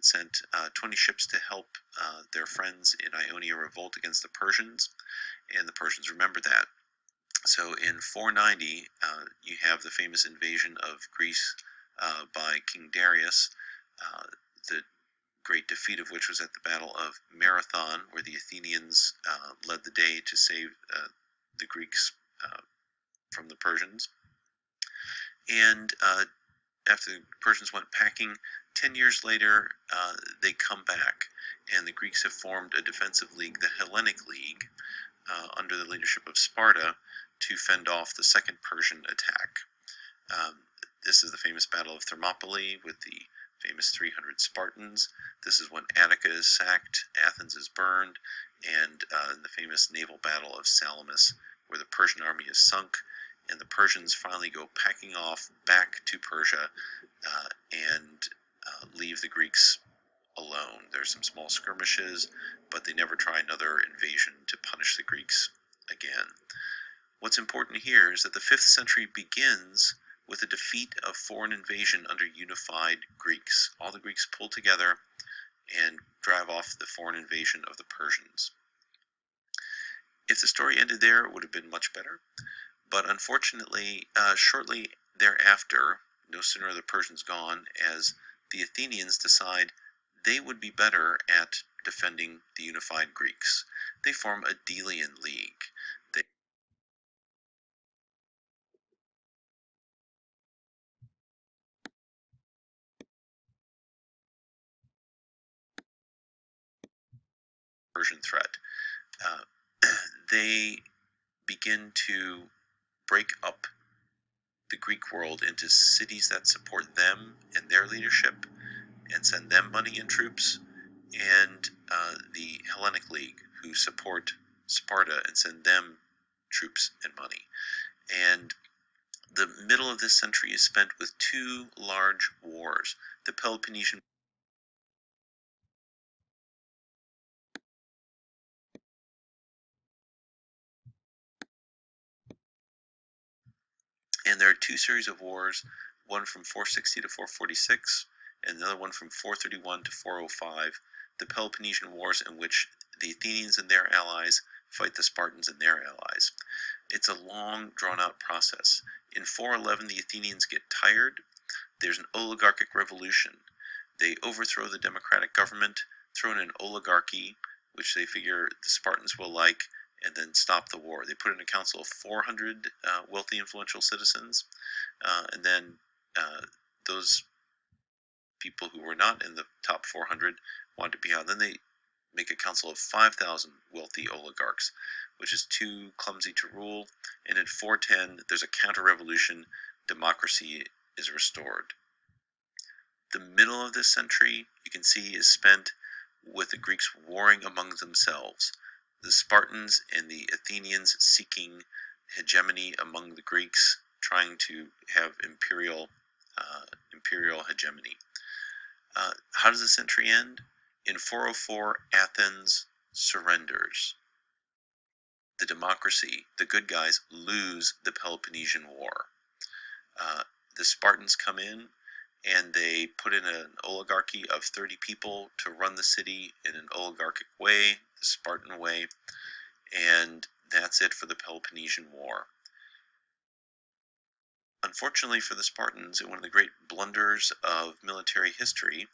had sent 20 ships to help their friends in Ionia revolt against the Persians, and the Persians remembered that. So in 490, you have the famous invasion of Greece by King Darius, the great defeat of which was at the Battle of Marathon, where the Athenians led the day to save the Greeks from the Persians. And after the Persians went packing, 10 years later, they come back, and the Greeks have formed a defensive league, the Hellenic League, under the leadership of Sparta, to fend off the second Persian attack. This is the famous Battle of Thermopylae with the famous 300 Spartans. This is when Attica is sacked, Athens is burned, and the famous naval battle of Salamis, where the Persian army is sunk, and the Persians finally go packing off back to Persia and leave the Greeks alone. There's some small skirmishes, but they never try another invasion to punish the Greeks again. What's important here is that the 5th century begins with a defeat of foreign invasion under unified Greeks. All the Greeks pull together and drive off the foreign invasion of the Persians. If the story ended there, it would have been much better. But unfortunately, shortly thereafter, no sooner are the Persians gone, as the Athenians decide they would be better at defending the unified Greeks. They form a Delian League. Persian threat. They begin to break up the Greek world into cities that support them and their leadership and send them money and troops, and the Hellenic League, who support Sparta and send them troops and money. And the middle of this century is spent with 2 large wars. The Peloponnesian And there are 2 series of wars, one from 460 to 446, and another one from 431 to 405, the Peloponnesian Wars, in which the Athenians and their allies fight the Spartans and their allies. It's a long, drawn-out process. In 411, the Athenians get tired. There's an oligarchic revolution. They overthrow the democratic government, throw in an oligarchy, which they figure the Spartans will like, and then stop the war. They put in a council of 400 wealthy, influential citizens, and then those people who were not in the top 400 wanted to be out. Then they make a council of 5,000 wealthy oligarchs, which is too clumsy to rule. And in 410, there's a counter-revolution. Democracy is restored. The middle of this century, you can see, is spent with the Greeks warring among themselves. The Spartans and the Athenians seeking hegemony among the Greeks, trying to have imperial hegemony. How does the century end? In 404, Athens surrenders. The democracy, the good guys, lose the Peloponnesian War. The Spartans come in, and they put in an oligarchy of 30 people to run the city in an oligarchic way, the Spartan way, and that's it for the Peloponnesian War. Unfortunately for the Spartans, in one of the great blunders of military history,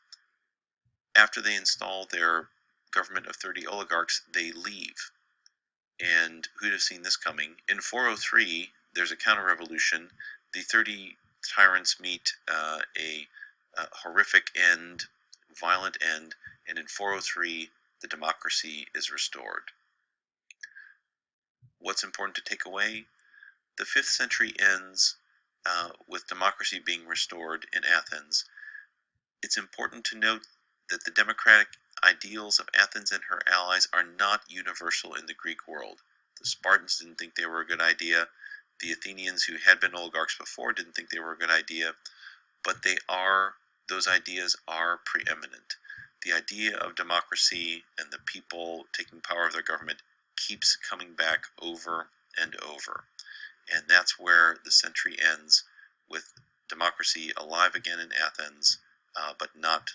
after they install their government of 30 oligarchs, they leave. And who'd have seen this coming? In 403, there's a counter-revolution. The 30 tyrants meet a horrific end, violent end, and in 403, the democracy is restored. What's important to take away? The 5th century ends with democracy being restored in Athens. It's important to note that the democratic ideals of Athens and her allies are not universal in the Greek world. The Spartans didn't think they were a good idea. The Athenians, who had been oligarchs before, didn't think they were a good idea. But those ideas are preeminent. The idea of democracy and the people taking power of their government keeps coming back over and over. And that's where the century ends, with democracy alive again in Athens, but not